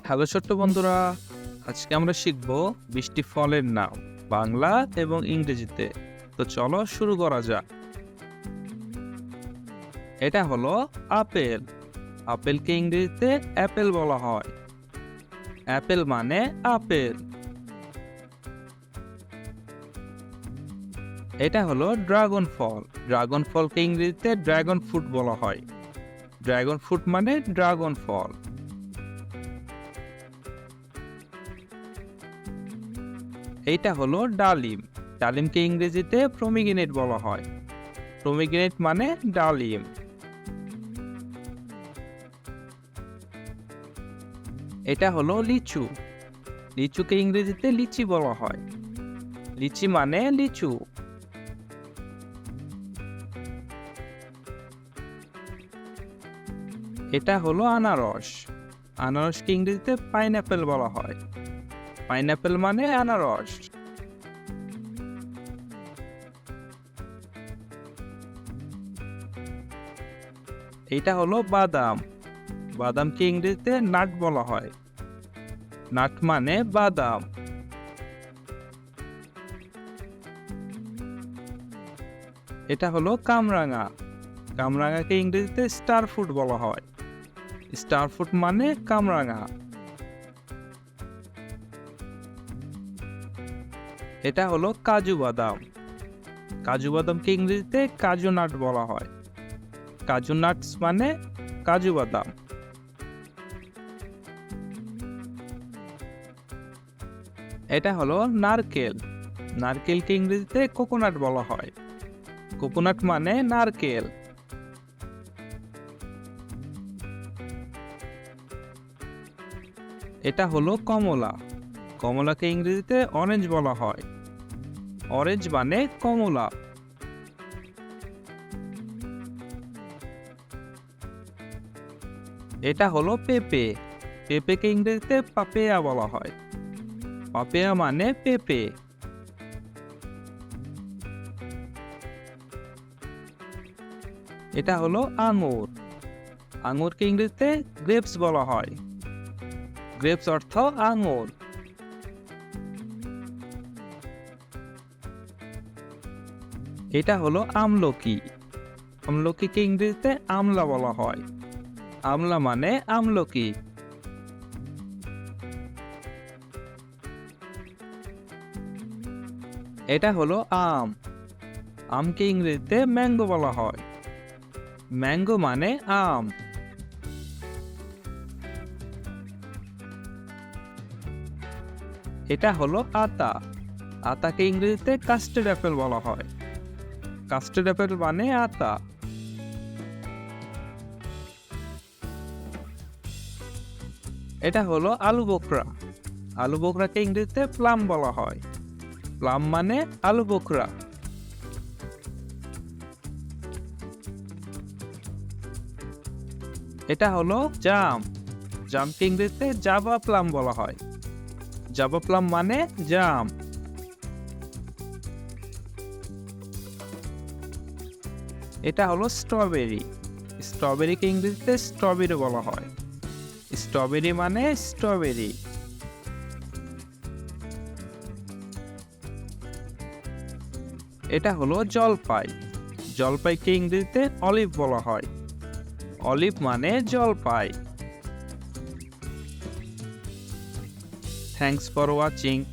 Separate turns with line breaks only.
Hello ছোট্ট বন্ধুরা, আজকে আমরা শিখব 20টি ফলের নাম বাংলা এবং ইংরেজিতে। তো চলো শুরু করা যাক। এটা হলো আপেল। আপেলকে ইংরেজিতে অ্যাপেল বলা হয়। অ্যাপেল মানে আপেল। এটা হলো ড্রাগন ফল। ড্রাগন ফলকে ইংরেজিতে ড্রাগন ফ্রুট বলা হয়। ড্রাগন ফ্রুট মানে ড্রাগন ফল। এইটা হলো ডালিম। ডালিমকে ইংরেজিতে প্রমিগ্রেনেট বলা হয়। প্রমিগ্রেনেট মানে ডালিম। এটা হলো লিচু। লিচুকে ইংরেজিতে লিচি বলা হয়। লিচি মানে লিচু। এটা হলো আনারস। আনারসকে ইংরেজিতে পাইনঅ্যাপেল বলা হয়। পাইনঅ্যাপেল মানে আনারস। এটা হলো বাদাম। বাদামকে ইংরেজিতে নাট বলা হয়। নাট মানে বাদাম। এটা হলো কামরাঙা। কামরাঙাকে ইংরেজিতে স্টার ফ্রুট বলা হয়। স্টার ফ্রুট মানে কামরাঙা। এটা হলো কাজু বাদাম। কাজু বাদামকে ইংরেজিতে কাজু নাট বলা হয়। কাজু নাটস মানে কাজু বাদাম। এটা হলো নারকেল। নারকেলকে ইংরেজিতে কোকোনাট বলা হয়। কোকোনাট মানে নারকেল। এটা হলো কমলা। কমলাকে ইংরেজিতে অরেঞ্জ বলা হয়। অরেঞ্জ মানে কমলা। এটা হলো পেঁপে। পেঁপেকে ইংরেজিতে পাপেয়া বলা হয়। পাপেয়া মানে পেঁপে। এটা হলো আঙুর। আঙুরকে ইংরেজিতে গ্রেপস বলা হয়। গ্রেপস অর্থ আঙুর। এটা হলো আমলকি। আমলকিকে ইংরেজিতে আমলা বলা হয়। আমলা মানে আমলকি। এটা হলো আম। আমকে ইংরেজিতে ম্যাঙ্গো বলা হয়। ম্যাঙ্গো মানে আম। এটা হলো আতা। আতাকে ইংরেজিতে কাস্টার্ড অ্যাপেল বলা হয়। কাস্টার্ড অ্যাপেল মানে আতা। এটা হলো আলু বোখরা। আলু বোখরাকে ইংরেজিতে প্লাম বলা হয়। প্লাম মানে আলু বোখরা। এটা হলো জাম। জামকে ইংরেজিতে জাভা প্লাম বলা হয়। জাভা প্লাম মানে জাম। এটা হলো স্ট্রবেরি। স্ট্রবেরিকে ইংরেজিতে স্ট্রবেরি বলা হয়। স্ট্রবেরি মানে স্ট্রবেরি। এটা হলো জলপাই। জলপাইকে ইংরেজিতে অলিভ বলা হয়। অলিভ মানে জলপাই। Thanks for watching.